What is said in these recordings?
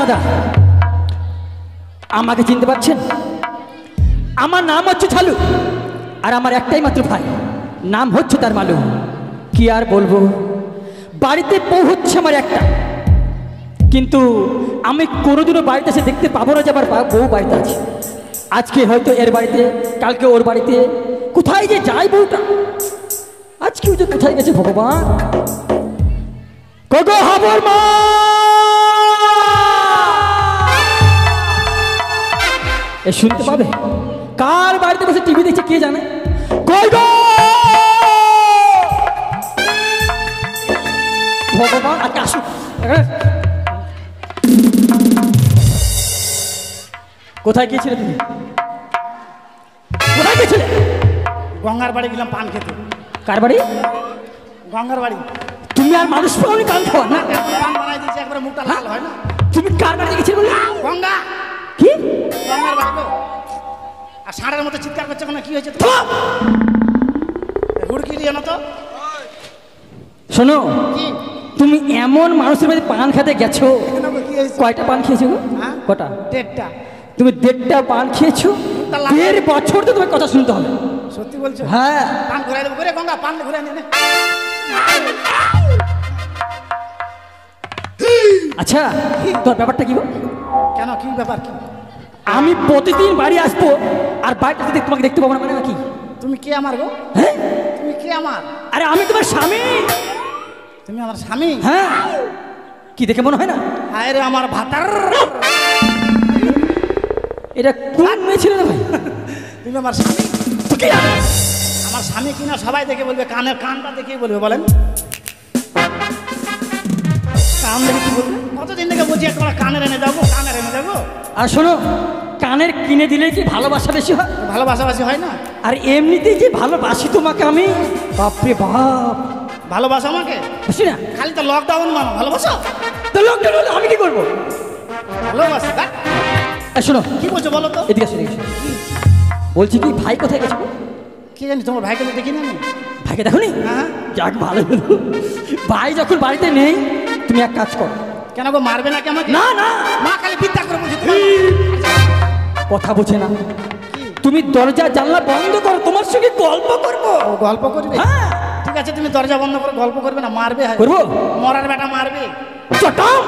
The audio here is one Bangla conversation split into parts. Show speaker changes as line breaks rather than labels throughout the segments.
দাদা, আমাকে চিনতে পারছেন? আমার নাম হচ্ছে ছালু, আর আমার একটাই মাত্র ভাই, নাম হচ্ছে তার মালু। কি আর বলবো, বাড়িতে বউ হচ্ছে আমার একটা, কিন্তু আমি কোনোদিনও বাড়িতে এসে দেখতে পাবো না যে আমার বউ বাড়িতে আছে। আজকে হয়তো এর বাড়িতে, কালকে ওর বাড়িতে, কোথায় যে যায় বউটা, আজকেও যে কোথায় গেছে ভগবান। কগো হাবর মা, এ শুনতে পাবে? কার বাড়িতে বসে টিভি দেখছে কে জানে? কই গো ভগবান, আজকে আসুক। কোথায় গিয়েছিলে তুমি? কোথায় গিয়েছিলে?
গঙ্গার বাড়ি গেলাম পান খেতে।
কার বাড়ি?
গঙ্গার বাড়ি।
তুমি আর মানুষ পাওনি পান খাওয়া না?
পান বানাই দিয়েছে, একবারে মুখটা লাল হয় না।
তুমি কার বাড়িতে গেছিলে বললে?
গঙ্গা।
কি
গঙ্গার বাড়ি গো। আর ষাঁড়ের মতো চিৎকার করছে কেন? কি হয়েছে? হুড়কি দিয়ে না তো।
শোনো, তুমি এমন মানুষের বাড়িতে পান খেতে গেছো, কয়টা পান খেয়েছো গো? কটা?
1.5টা।
তুমি 1.5টা পান খেয়েছো, 1.5 বছর তো তোমার কথা শুনতে হবে।
সত্যি বলছো?
হ্যাঁ।
পান ঘুরাই দেবো করে গঙ্গা, পান ঘুরাই নে।
আচ্ছা, তোর ব্যাপারটা কি গো?
কেন, কি ব্যাপার? কি
আমি প্রতিদিন বাড়ি আসবো আর বাড়িটা যদি তোমাকে দেখতে পাবো না, মানে কি?
তুমি কে আমার গো?
হ্যাঁ,
তুমি কে আমার?
আরে আমি তোমার স্বামী।
তুমি আমার স্বামী?
হ্যাঁ। কি দেখে মনে হয় না?
হায় রে আমার ভাতার।
এটা কোন মেয়ে ছিল না ভাই?
তুমি আমার স্বামী? আমার স্বামী কিনা সবাই দেখে বলবে, কানের কানটা দেখেই বলবে। বলেন কান দেখে কি বলবে? কতদিন থেকে বলছি একটা কানের এনে যাবো, কানের এনে যাবো।
আর শোনো, কানের কিনে দিলে কি ভালোবাসা বেশি হয়?
ভালোবাসাবাসি হয় না।
আর এমনিতেই যে ভালোবাসি তোমাকে আমি, বাপরে বাপ।
ভালোবাসা আমাকে?
বুঝি না,
খালি তো লকডাউন মানো। ভালোবাসো
তো লকডাউন হলে আমি কি করবো?
ভালোবাসি।
শোনো,
কি বলছো বলো তো?
এদিকে আসো, এদিকে আসো। বলছি কি, ভাই কোথায় গেছে?
কি জানি, তোমার ভাইকে তো দেখি না আমি।
ভাইকে দেখো নি?
হ্যাঁ।
যাক, ভালো হলো। ভাই যখন বাড়িতে নেই, তুমি এক কাজ করো।
কেন গো, মারবে নাকি আমাকে?
না না,
মা খালি বিদ্যা করে বলছি।
কথা বোঝে না। তুমি দরজা জানলা বন্ধ করো, তোমার সঙ্গে গল্প করবো।
গল্প করবে?
হ্যাঁ।
ঠিক আছে, তুমি দরজা বন্ধ করে গল্প করবে না, মারবে?
করবো।
মরার বেটা মারবে।
চটাম,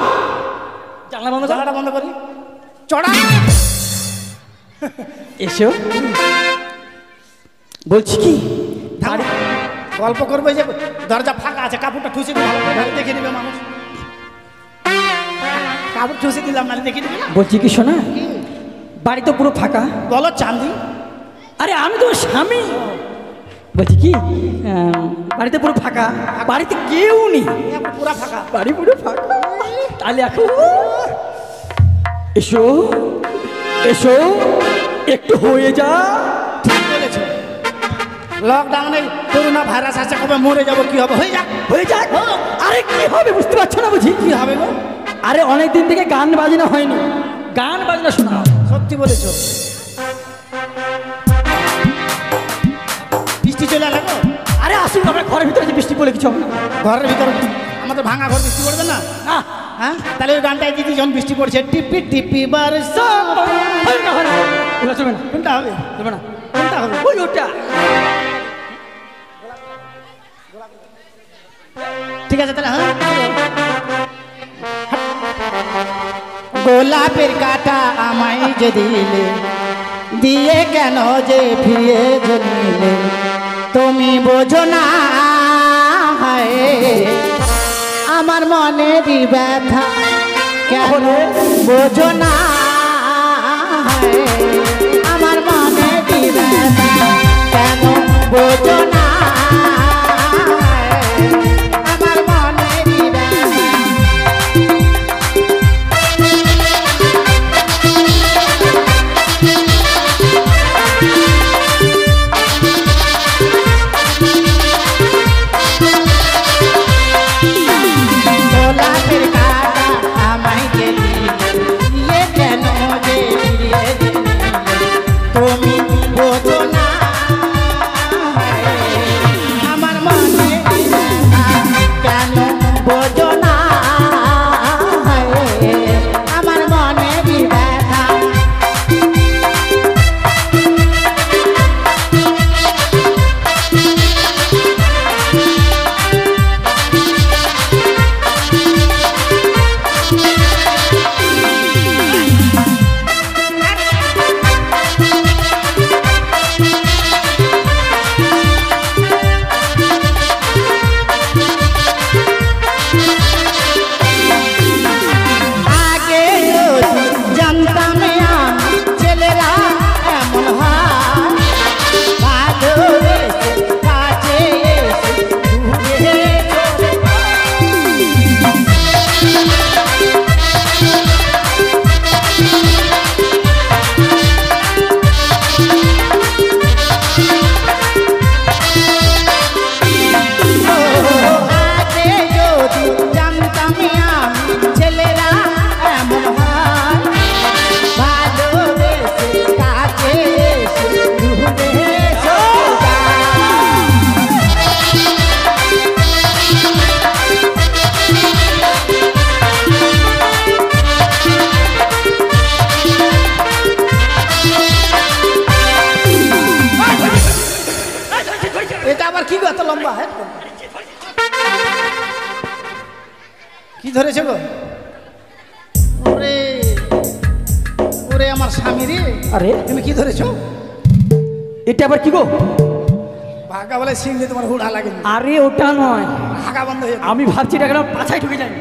জানলা বন্ধ,
জানলাটা বন্ধ করি। চড়া
এসো। বলছি কি,
গল্প করবে যে দরজা ফাঁকা আছে, কাপড়টা ঠুসে দিলাম, দেখে নিবে মানুষ। কাপড় ঠুসে দিলাম, না দেখে নিবে না।
বলছি কি শোনা, বাড়ি তো পুরো ফাঁকা।
বলো চাঁদি।
আরে আমি তো স্বামী। বলছি কি, বাড়িতে পুরো ফাঁকা, বাড়িতে কেউ নেই,
পুরো ফাঁকা,
বাড়ি পুরো ফাঁকা। তাহলে এখন এসো, এসো, একটু হয়ে যা।
ঠিক বলেছো। লকডাউনে করোনা ভাইরাস আছে, কবে মরে যাবো, কি হবে? হয়ে যাক,
হয়ে যাক। আরে কি হবে বুঝতে পারছো না? বুঝি
কি হবে গো?
আরে অনেক দিন থেকে গান বাজনা হয়নি, গান বাজনা শোনা।
সত্যি বলেছো। বৃষ্টি চলে এলো গো।
আরে আসুন, আমরা ঘরের ভিতরে যে বৃষ্টি পড়লে কিছু হবে না।
ঘরের ভিতরে আমাদের ভাঙা ঘর, বৃষ্টি পড়বে না? হ্যাঁ, তাহলে ওই গানটাই দিদি, যখন বৃষ্টি পড়ছে, টিপি টিপি বারসা।
চলবে না,
কোনটা হবে?
চলবে না,
কোনটা হবে?
ওই ওটা।
ঠিক আছে তাহলে। হ্যাঁ, গোলাপের কাটা আমায় যে দিলে, দিয়ে কেন যে ফিরে নিলে, তুমি বোঝো না আমার মনেরই ব্যথা, কেন বোঝো না আমার মনেরই ব্যথা, কেন বোঝো না আমার মনেরই ব্যথা। গোলাপের কাটা আমায় যে দিলে, লম্বা হেড কি ধরেছে গো? ওরে ওরে আমার স্বামী রে,
আরে
তুমি কি ধরেছো?
এটা আবার কি গো?
ভাগা বলে সিং দিয়ে তোমার হুড়া লাগে।
আরে ওটা নয়,
হাগা বন্ধ হয়ে
আমি ভাবছি এটা কেন পাছায় ঢুকে যায়।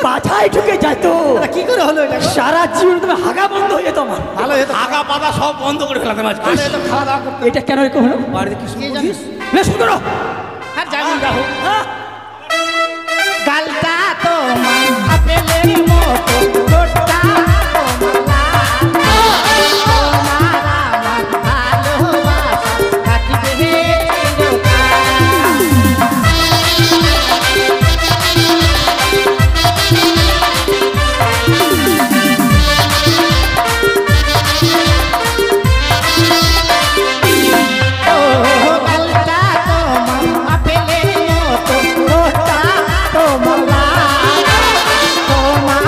পাছায় ঢুকে যায় তো
কি করে হলো এটা?
সারা জীবন তুমি হাগা বন্ধ হয়ে যেত আমার।
ভালো হতো,
আগা পাতা সব বন্ধ করে ফেলাতে মাঝ
ভালো হতো, খাওয়া দাওয়া করতে।
এটা কেন এরকম হলো?
বাড়িতে কি
কে
শুনছিস?
জানিস?
না শুনো না।
হ্যাঁ জানি রাহু।
হ্যাঁ,
গালটা তোমার আপেলের মতো, ঠোঁটটা তোমার লাল। তোমার আমার ভালোবাসা থাকবে চিরকাল। ও গালটা তোমার আপেলের মতো, ঠোঁটটা তোমার লাল। তোমার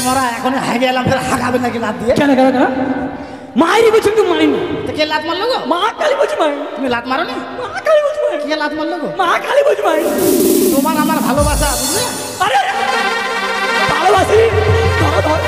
মরা এখন হাগে এলাম, ফের হাগাবে নাকি লাত দিয়ে?
কেন কেন কেন? মায়েরই বলছি তুমি মারিনি।
তো কে লাত মারলো গো?
মা কালী বলছি মারি।
তুমি লাত মারো নি?
মা কালী বলছি মারি।
কে লাত মারলো গো?
মা কালী বলছি মারি।
তোমার আমার ভালোবাসা বুঝলে?
আরে ভালোবাসি। ধরো, ধরো।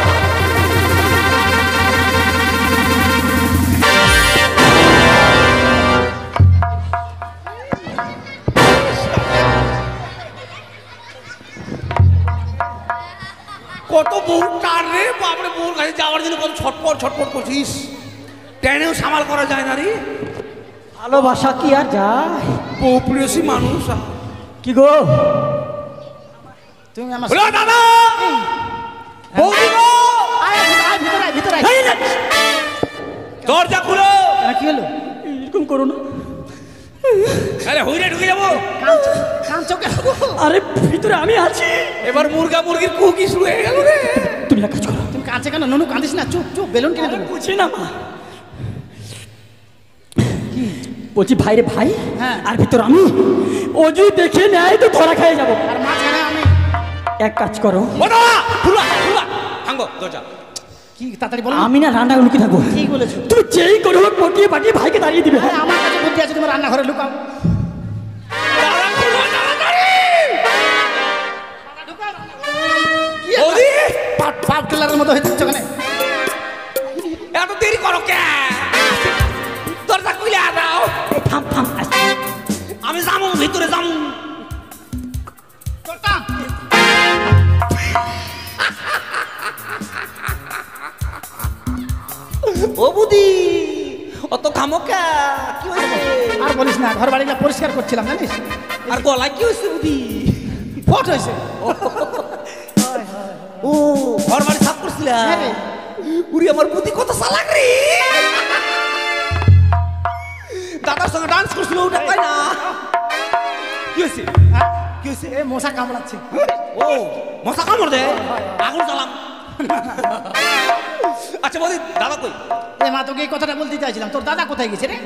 কত বউ টান রে বাপরে, বউর কাছে যাওয়ার জন্য কত ছটপট ছটপট করছিস। ট্রেনেও সামাল করা যায় না রে।
ভালোবাসা কি আর যায়?
বউ প্রিয়সী মানুষ।
কি গো?
তুমি আমার
হলো দাদা, বৌদি গো,
আয়, আয়, ভিতরে আয়, ভিতরে আয়।
এই না,
দরজা খুলো।
কেন, কি হলো?
এরকম করো না।
আরে হইরে ঢুকে যাবো।
কাঁদছো কেন?
আরে ভিতরে আমি আছি।
এবার মুরগা মুরগির কুকি শুরু হয়ে গেল রে।
তুমি এক কাজ করো।
তুমি কাঁদছে কেন? নুনু কাঁদিস না, চুপ চুপ, বেলুন কিনে দেবো।
বুঝি না মা। বলছি ভাই রে ভাই,
হ্যাঁ।
আর ভিতর আমি। ও যদি দেখে নেয় তো ধরা খেয়ে যাবো।
আর মাঝখানে আমি।
এক কাজ করো,
ও দাদা, খুলা খুলা, ভাঙবো দরজা।
কি তাড়াতাড়ি বলো।
আমি না রান্না লুকিয়ে থাকবো।
কি বলেছো?
তুমি যেই করে হোক পটিয়ে পাঠিয়ে ভাইকে দাঁড়িয়ে দিবে।
আরে আমার কাছে বুদ্ধি আছে, তোমার রান্নাঘরে লুকাও।
দাদা খুলো তাড়াতাড়ি।
কি হলো?
বৌদি,
পাপ টেলারের মতো হয়ে থাকছো কেন?
এত দেরি করো কে? দরজা খুলে দাও।
থাম থাম আসছি।
আমি যাবো ভিতরে যাবো।
চলতাম।
ও বুদি, অত খামোকা কি হয়েছে?
আর বলিস না, ঘর বাড়িটা পরিষ্কার করছিলাম জানিস?
আর গলায় কি হয়েছে বুদি?
ফট হয়েছে।
ও ঘর বাড়ি সাফ করছিলা?
হ্যাঁ রে।
উড়ি আমার বুদ্ধি কত চালাক রে। দাদার সঙ্গে ডান্স করছিল, ওটা তাই না? কি হয়েছে?
হ্যাঁ?
কি হয়েছে?
এ মশা কামড়াচ্ছে।
ও মশা কামড় দে, আগুন জ্বালাম। আচ্ছা বৌদি, দাদা কই?
এ মা, তোকে এই কথাটা বলতে চাইছিলাম। তোর দাদা কোথায় গেছে রে?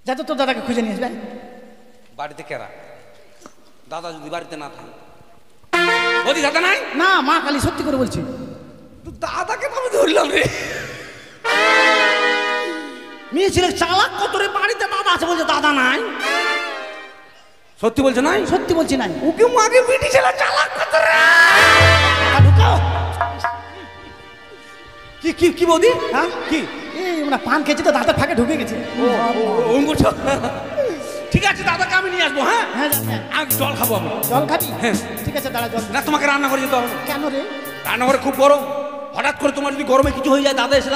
যা তো তোর দাদাকে খুঁজে নিয়ে আসবে।
বাড়িতে কেরা? দাদা যদি বাড়িতে না থাকে। বৌদি দাদা নাই?
না মা কালী, সত্যি করে বলছি।
তো দাদাকে তো আমি ধরলাম রে। মেয়ে ছেলে চালাক কত রে, বাড়িতে দাদা আছে বলছে দাদা নাই। সত্যি বলছে নাই?
সত্যি বলছি নাই।
ওকে মাকে বিটি ছেলে চালাক কত রে।
ঢুকাও।
কি কি কি বৌদি?
হ্যাঁ?
কি
এই আমরা পান খেয়েছি তো, দাঁতের ফাঁকে ঢুকে গেছে।
বুঝছো? ঠিক আছে, দাদাকে আমি নিয়ে আসবো। হ্যাঁ,
হ্যাঁ যা, হ্যাঁ।
আমি জল খাবো। আমি
জল খাবি?
হ্যাঁ।
ঠিক আছে, দাঁড়া জল।
না, তোমাকে রান্না করে যেতে হবে না।
কেন রে?
রান্নাঘরে খুব গরম। হঠাৎ করে তোমার যদি গরমে কিছু হয়ে যায়, দাদা এসে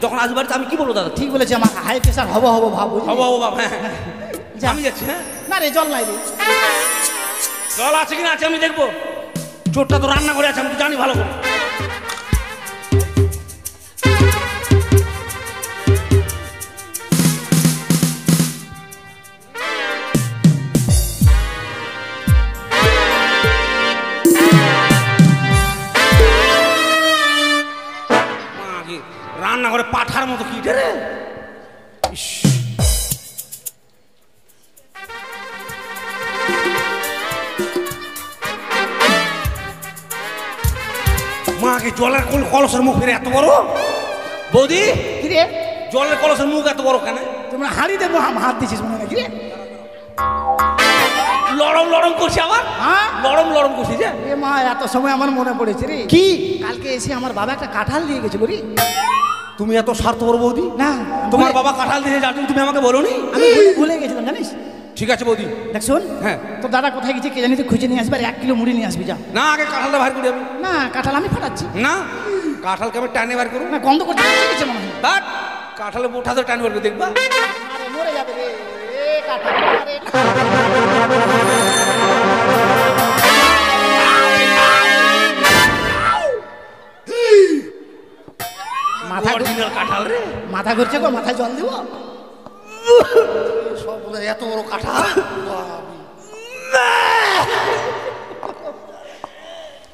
যখন আসবে বাড়িতে, আমি কি বলবো দাদা?
ঠিক বলেছি, আমার হাই প্রেশার হবো হবো ভাব।
হবো হবো বাবা। হ্যাঁ,
যা।
আমি যাচ্ছি। হ্যাঁ,
না রে, জল নাই রে।
জল আছে কিনা আছে আমি দেখবো। চোরটা তো রান্না করে আছে, আমি তো জানি ভালো করে। রান্নাঘরে পাঠার মতো কি রে। ইস, মাকে জলের কলসের মুখ ফিরে এত বড় বৌদি
কি রে
জলের কলসের মুখ এত বড় কেন
তোমরা হাড়ি দেবো হাত দিছিস মনে হয় কি রে
লড়ম লড়ম করছি আবার
হ্যাঁ
লড়ম লড়ম করছি যে
এ মা এত সময় আমার মনে পড়েছে রে
কি
কালকে এসে আমার বাবা একটা কাঁঠাল দিয়ে গেছিল রে
তুমি এত স্বার্থপর বৌদি
না
তোমার বাবা কাঁঠাল দিয়ে যাচ্ছ তুমি আমাকে বলোনি
আমি ভুলে গেছিলাম জানিস
ঠিক আছে বৌদি
দেখ শোন
হ্যাঁ
তোর দাদা কোথায় গেছে কে জানি তুই খুঁজে নিয়ে আসবি আর 1 কিলো মুড়ি নিয়ে আসবি যা
না আগে কাঁঠালটা বার করি আমি
না কাঁঠাল আমি ফাটাচ্ছি
না কাঁঠালকে আমি টানে বার করবো
না গন্ধ করতে পচে গেছে মনে হয়
বাট কাঁঠালে মোটা তো টানে বার করে দেখবা
আরে মরে যাবে রে এ কাঁঠাল আরে মাথা
অরিজিনাল কাঁঠাল রে
মাথা ঘুরছে গো মাথায় জল দিব
সব বলে এত বড় কাঁঠাল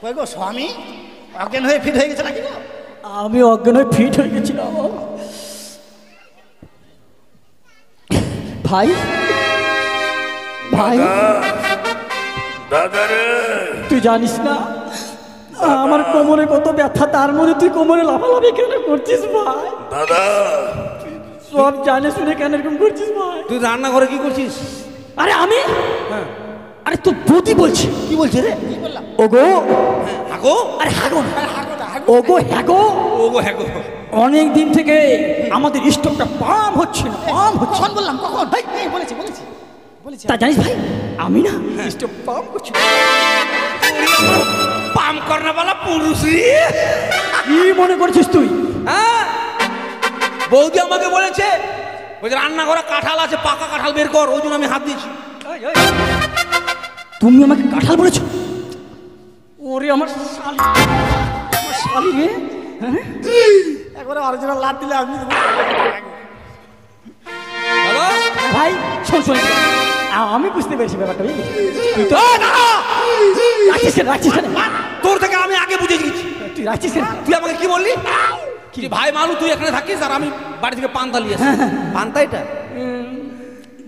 কই গো স্বামী অজ্ঞান হয়ে ফিট হয়ে গেছে নাকি গো
আমি অজ্ঞান হয়ে ফিট হয়ে গেছিলাম ভাই ভাই
দাদা রে
তুই জানিস না আমার কোমরে কত ব্যথা তার মধ্যে তুই কোমরে লাফালাফি কেন করছিস ভাই
দাদা
সব জানে শুনে কেন এরকম করছিস ভাই
তুই রান্নাঘরে কি করছিস
আরে আমি
হ্যাঁ
আরে তোর বৌদি বলছি
কি বলছে রে
কি বললাম
ওগো
হাগো
আরে হাগো না
হাগোটা
ওগো হ্যাগো
ও গো হ্যাগো
অনেক দিন থেকে আমাদের স্টোভটা পাম হচ্ছে না পাম হচ্ছে
কখন বললাম কখন ভাই এই বলেছি বলেছি বলেছি
তা জানিস ভাই আমি না স্টোভ পাম করছি না।
পাম করনে वाला পুরুষ রে
কি মনে করছিস তুই
হ্যাঁ বৌদি আমাকে বলেছে বলছে রান্নাঘরে কাঁঠাল আছে পাকা কাঁঠাল বের কর ওই জন্য আমি হাত দিয়েছি
তুমি আমাকে কাঁঠাল বলেছো ওরে আমার শালি আমার শালি রে হ্যাঁ
একবারে অরিজিনাল লাত দিলে আমি
হ্যালো
ভাই শোন শোন আমি বুঝতে পেরেছি ব্যাপারটা বুঝলি তুই তো রাখছিস কেন রাখছিস কেন
তোর থেকে আমি আগে বুঝে গেছি
তুই রাখছিস কেন
তুই আমাকে কি বললি কি ভাই মালু তুই এখানে থাকিস আর আমি বাড়ি থেকে পান্তা নিয়ে আসি পান্তা এটা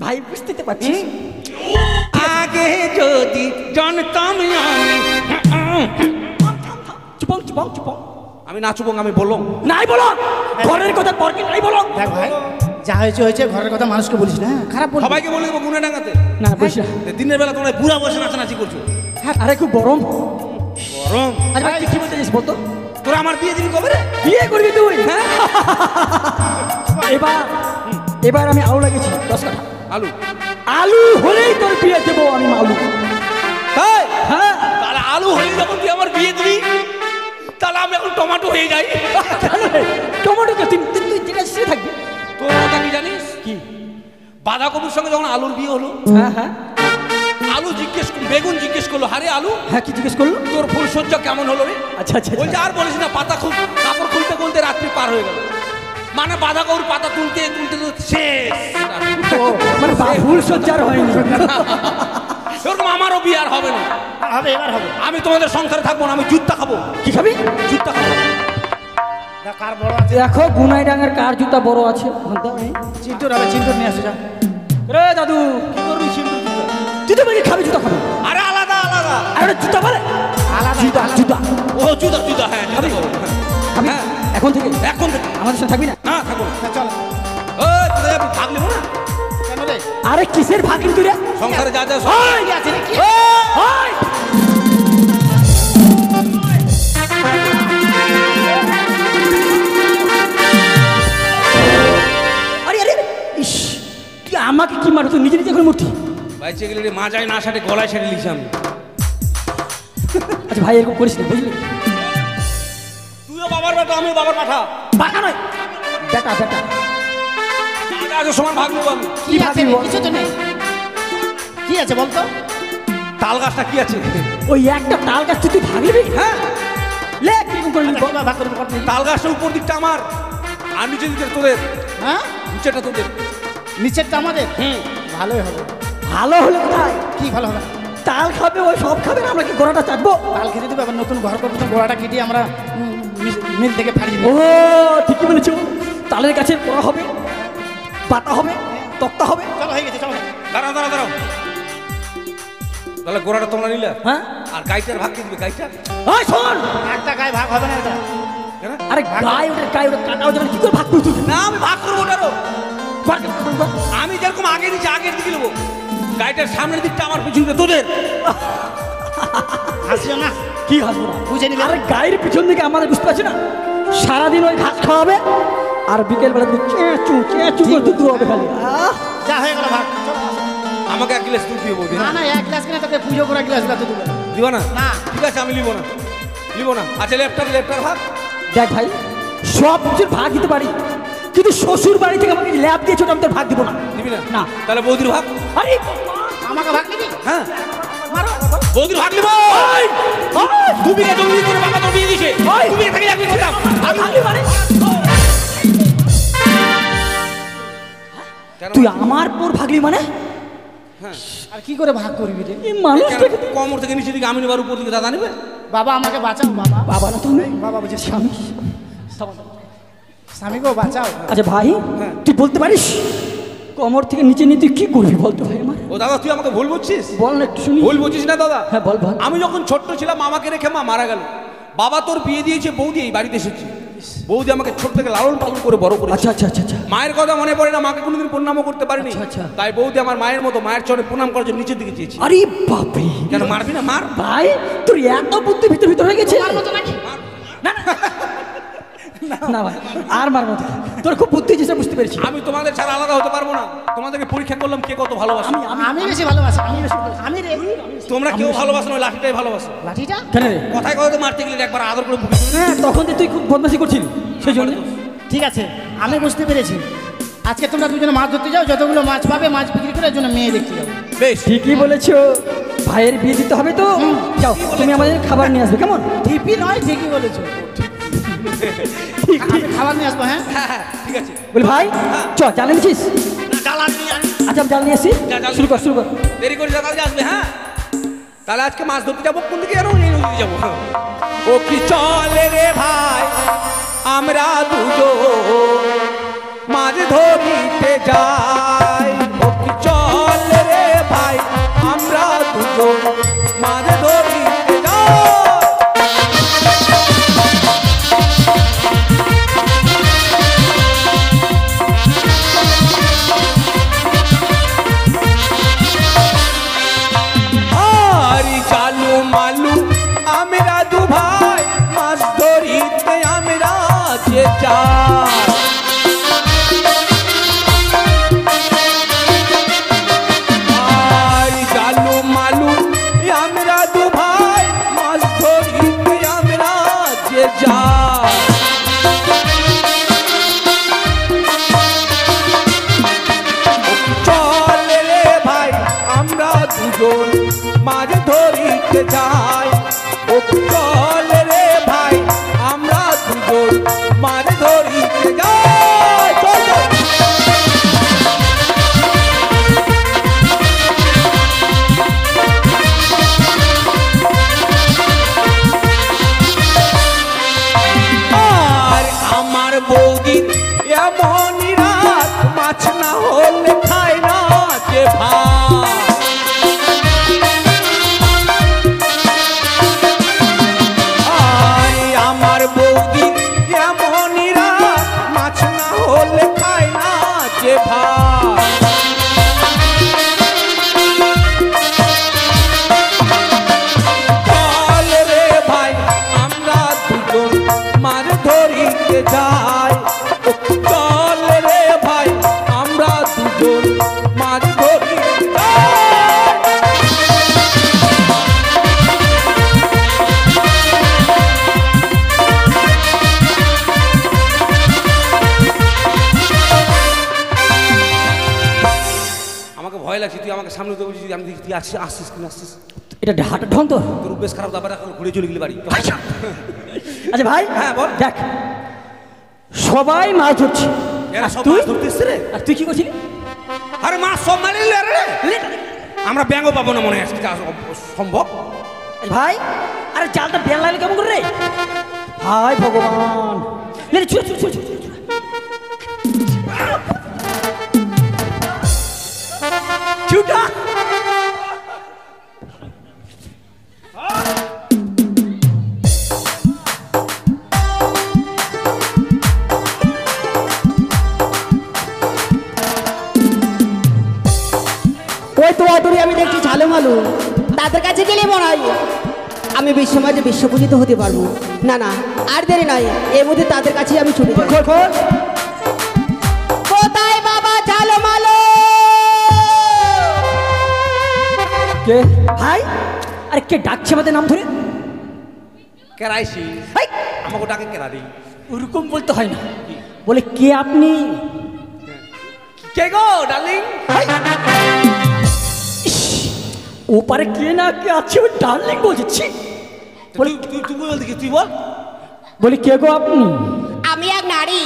ভাই বুঝতে তো পারছিস
আগে যদি জানতাম
চুপং চুপং চুপং
আমি নাচুবং আমি বললাম
নাই বলো ঘরের কথা পর কি নাই বলো
দেখ ভাই যা হয়েছে হয়েছে ঘরের কথা মানুষকে বলিস না খারাপ বল
সবাইকে বলে দেবো গুনে ডাঙাতে
না বলিস না
দিনের বেলা তোমরা বুড়া বসে নাচানাচি করছো
আরে খুব গরম
গরম
আরে ভাই তুই কি বলতে চাইছিস বলতো
তোরা আমার বিয়ে দিবি কবে রে
বিয়ে করবি তুই হ্যাঁ এবার এবার আমি আলু লাগিয়েছি 10 কাঠা
আলু
আলু হলেই তোর বিয়ে দেবো আমি আলু
তাই
হ্যাঁ
তাহলে আলু হলে যখন তুই আমার বিয়ে দিবি তাহলে আমি এখন টমেটো হয়ে যাই
টমেটো কে তুই তুই যেটা সে থাকবি
তোর কথা কি জানিস
কি
বাঁধাকপির সঙ্গে যখন আলুর বিয়ে হলো
হ্যাঁ হ্যাঁ
আলু জিজ্ঞেস বেগুন জিজ্ঞেস করলো হারে আলু
হ্যাঁ কি জিজ্ঞেস করলো
তোর ফুলসজ্জা কেমন হলো রে
আচ্ছা আচ্ছা
বলছে আর বলিস না পাতা খুব কাপড় খুলতে খুলতে রাত্রি পার হয়ে গেল মানে বাঁধাকপির পাতা তুলতে তুলতে তুলতে শেষ
ও মানে ফুল সজ্জার হয়নি
এরকম আমারও বিয়ে আর হবে না
হবে এবার হবে
আমি তোমাদের সংসারে থাকবো না আমি জুত্তা খাবো
কি খাবি
জুত্তা খাবো
দেখ কার বড় আছে
দেখো গুনাই ডাঙ্গার কার জুতা বড় আছে
চিন্টুর হবে চিন্টুর নিয়ে আসো যা
রে দাদু কি করবি চিন্টু তুই তো বলি খাবি জুতা খাবি
আরে আলাদা আলাদা
আরে জুতা বলে
আলাদা
জুতা জুতা
ও জুতা জুতা হ্যাঁ জুতা খাবো।
খাবি
হ্যাঁ
এখন থেকে
এখন থেকে
আমাদের সাথে থাকবি না
না থাকবো না।
চল
ও তোদের ভাগ নেবো না
কেন রে
আরে কিসের ভাগিন তুই রে
সংসারে যা যা সব
ওই
কি আছে রে কি
ওই আরে আরে ইস তুই আমাকে কি মারো তুই নিজে নিজে করে মূর্তি
বাইচে গেলে রে মাজায় না সাটে গলায় ছেড়ে লিছি আমি
আচ্ছা ভাই এরকম করিস না বুঝলি
তুইও বাবার বেটা আমিও বাবার পাঠা
বাঁকা নয় বেটা বেটা
যা যা সমান ভাগ নেবো আমি
কি আছে রে কিছু তো নেই কি আছে বল তো
তাল গাছটা কি আছে
ওই একটা তাল গাছ তুই ভাগলি
হ্যাঁ
লে কিরকম করে
আচ্ছা, কিভাবে ভাগ করবি কর দেখি।
তাল গাছটার উপর দিকটা আমার আর নিচের দিকটা তোদের
হ্যাঁ
নিচেটা তোদের
নিচেরটা আমাদের
হুম
ভালোই হবে
ভালো হলে কোথায়
কি ভালো হবে
তাল খাবে ওই সব খাবে না আমরা কি গোড়াটা চাটবো
তাল খেতে দেবে আবার নতুন ঘর করবো তো গোড়াটা কেটে আমরা মিল থেকে ফাড়ি
ও ঠিকই বলেছো তালের গাছের পড়া হবে পাতা হবে তক্তা হবে
চলো হয়ে গেছে চলো
দাঁড়াও দাঁড়াও দাঁড়াও তাহলে গোড়াটা তোমরা নিলে
হ্যাঁ
আর গাইটার ভাগ কি দিবে গাইটা
ওই শোন
একটা গায়ে ভাগ হবে
আরে গায়ে ওটা কাটা ওটা কি করে ভাগ করছিস তুই?
না আমি ভাগ করবো ওটারও।
কর, কর, কর।
আমি যেরকম আগে নিচে আগের দিকে নেবো, গাড়িটার সামনের দিকটা আমার পিছনে তোদের।
হাসিও না,
কি হাসবো না?
বুঝে নিলে
আরে গায়ের পিছন দিকে আমাদের বুঝতে পারছি না, সারাদিন ওই ঘাস খাওয়াবে আর বিকেল বেলা চেঁচু করতে দু হবে খালি।
যা হয়ে গেল ভাগ চল।
আমাকে 1 গ্লাস দুধ দিয়ে বলবি
না না, এক গ্লাস কিনে তোকে পুজো করা গ্লাস দিতে দেবো না।
দিব না?
না।
ঠিক আছে আমি নিবো না। আচ্ছা লেফটার ভাগ।
দেখ ভাই, সব কিছুর ভাগ দিতে পারি, কিন্তু শ্বশুর বাড়ি থেকে আমাকে ল্যাব দিয়েছো, আমি তোর ভাগ দিব না।
দিবি না?
না।
তাহলে বৌদির ভাগ।
আরে
আমাকে ভাগ নিবি?
হ্যাঁ
মারো।
বৌদির ভাগ নিবো। তুমি কে জমি করে বাবা তোর বিয়ে দিয়েছে, তুমি এখানে যাবি খেতাম।
তুই আমার পর ভাগলি মানে?
হ্যাঁ
আর কি করে ভাগ করবি রে?
এই মানুষটাকে তুই-
কোমর থেকে নিচে দিকে আমি নেবার উপর দিকে দাদা নেবে।
বাবা আমাকে বাঁচাও বাবা।
বাবা না তুমি,
বাবা বুঝে
স্বামী।
স্বামীকেও বাঁচাও।
আচ্ছা ভাই,
হ্যাঁ।
তুই বলতে পারিস কোমর থেকে নিচে নিয়ে তুই কি করবি বলতো ভাই আমার?
ও দাদা তুই আমাকে ভুল বুঝছিস?
বল না একটু শুনি।
ভুল বুঝছিস না দাদা?
হ্যাঁ বল বল।
আমি যখন ছোট্ট ছিলাম আমাকে রেখে মা মারা গেল, বাবা তোর বিয়ে দিয়েছে, বৌদি এই বাড়িতে এসেছে। বৌদি আমাকে ছোট থেকে লালন পালন করে বড় করেছে।
আচ্ছা আচ্ছা আচ্ছা আচ্ছা।
মায়ের কথা মনে পড়ে না, মাকে কোনোদিন প্রণামও করতে পারিনি।
আচ্ছা, আচ্ছা।
তাই বৌদি আমার মায়ের মতো মায়ের চরণে প্রণাম করার জন্য নিচের দিকে চেয়েছি।
আরে বাপরে,
কেন মারবি না? মার।
ভাই তোর এত বুদ্ধি ভিতর হয়ে গেছে।
তোমার মতো নাকি?
না ভাই, আর মারবো না। তোর খুব বুদ্ধি যেটা বুঝতে পেরেছি।
আমি তোমাদের ছাড়া আলাদা হতে পারবো না। তোমাদেরকে পরীক্ষা করলাম কে কত ভালোবাসো।
আমি বেশি ভালোবাসি। আমি রে
তোমরা কেউ ভালোবাসো না, ওই লাঠিটাই ভালোবাসো।
লাঠিটা
কেন রে?
কথায় কথা মারতে গেলে একবার আদর করে বুকে তুলে
হ্যাঁ, তখন তুই খুব বদমাশি করছিলি সেই জন্য।
ঠিক আছে, আমি বুঝতে পেরেছি। আজকে তোমরা দুজনে মাছ ধরতে যাও, যতগুলো মাছ পাবে মাছ বিক্রি করে জন্য মেয়ে দেখতে যাও।
বেশ।
ঠিকই বলেছো, ভাইয়ের বিয়ে দিতে হবে তো। যাও তুমি আমাদের খাবার নিয়ে আসবে, কেমন?
ঠিকই নয়, ঠিকই বলেছো। আমি খাবার নিয়ে আসবো। হ্যাঁ
হ্যাঁ হ্যাঁ ঠিক আছে।
বলি ভাই চ, জাল এনেছিস?
জ্বালান নিয়ে আয়।
আচ্ছা আমি জাল নিয়ে আসি।
যা, জাল
শুরু কর
নিয়ে
শুরু কর।
দেরি করে সকাল আসবে। হ্যাঁ তাহলে আজকে মাছ ধরতে যাবো কোন দিকে? এই নদীতে যাবো। ও কি চলে রে ভাই, আমরা দুজন মাছ ধরিতে যাই। ও কি চলে রে ভাই, আমরা দুজন মাছ ধরিতে যাই। আরি চালু মালু আমরা দু ভাই মাছ ধরিতে আমরা যে যাই। আরি চালু মালু আমরা দু ভাই মাছ ধরিতে আমরা যে যাই। চলে রে ভাই আমরা দুজন মাছ ধরিতে যাই। ও চলে রে ভাই আমরা দুজন মাছ ধরিতে যাই। চল চল। আর আমার বৌদি এমনই রাত, মাছ না হলে খায় না যে ভাত। আর আমার বৌদি এমনই রাত, মাছ না হলে খায় না যে ভাত। চল রে ভাই আমরা দুজন মাছ ধরিতে যাই। ও চল রে ভাই আমরা দুজন মাছ ধরিতে যাই। আমাকে ভয় লাগছে, তুই আমাকে সামনে তো বলছিস, আমি দেখি তুই আসছিস আসছিস কিনা আসছিস।
এটা হাঁটার ঢং তো।
তোর বেশ খারাপ, তারপরে এখন ঘুরে চলে গেলি বাড়ি।
আচ্ছা ভাই,
হ্যাঁ, বল।
দেখ সবাই মাছ ধরছে,
এরা
আর
সব
তুই
মাছ ধরতে এসছে রে।
আর তুই কি করছিলি?
আরে মাছ সব মারি নিলে রে। আমরা ব্যাঙ্গ পাবো না মনে হয় আজকে, যা সম্ভব।
ভাই আরে জালটা বেল লাগলে কেমন করে রে? হায় ভগবান, লে রে, ছুড়ে ছুড়ে ছুড়ে ছুড়ে ছুড়ে। ছুটা।
এত অদূরে আমি দেখছি ঝালুমালু, তাদের কাছে গেলে মনে হয় আমি বিশ্বমাঝে বিশ্বপূজিত হতে পারবো। না না, আর দেরি নাই, এর মধ্যে তাদের কাছে আমি ছুটে যাই। কোথায় বাবা ঝালুমালু?
কে ভাই? আরে কে ডাকছে আমাদের নাম ধরে?
কেরাইছি
হাই,
আমাকে ডাকে কেরারি।
ওরকম বলতে হয় না, বলে কে আপনি?
কে গো ডার্লিং?
ওপারে কে না কে আছে ওই ডার্লিং বলছি।
তুই বল দেখি, তুই বল।
বলি কে গো আপনি?
আমি এক নারী,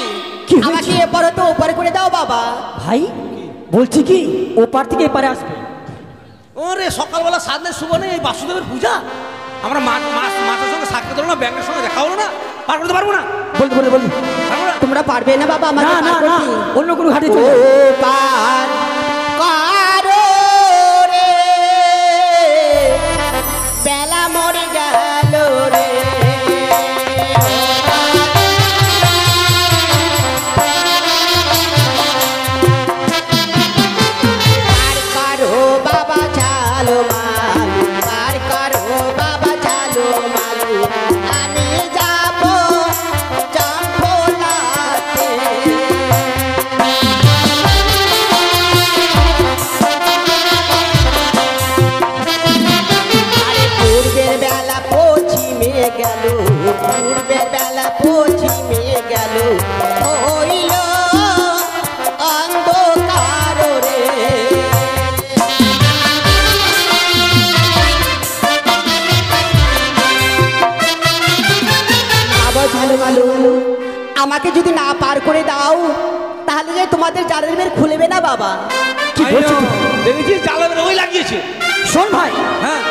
কি হয়েছে?
আমাকে এপারে তো ওপারে করে দাও বাবা।
ভাই বলছি কি ওপার থেকে এপারে আসবে।
ওরে সকালবেলা সাধনের শুভ নেই, এই বাসুদেবের পূজা, আমরা মাছের সঙ্গে সাক্ষাৎ হলো না, ব্যাংকের সঙ্গে দেখা হলো না, পার করতে পারবো না।
বলতে বলে বলি
পারবো না।
তোমরা পারবে না বাবা আমাকে
না না
পার
না,
করতে?
অন্য কোনো ঘাটে
ও
চলে যাও।
পার কারো রে, বেলা মরে গেল রে। পার করো বাবা ঝালুমালু, পার করো বাবা ঝালুমালু, আমি যাবো চম্পলাতে। আরে পূর্বের বেলা পশ্চিমে গেল, পূর্বের বেলা পশ্চিমে গেল, হইল অন্ধকার রে। বাবা ঝালুমালু, আমাকে যদি না পার করে দাও তাহলে যে তোমাদের জালের বের খুলবে না বাবা।
কি বলছো তুমি?
দেখেছি জালের ওই লাগিয়েছে।
শোন ভাই,
হ্যাঁ,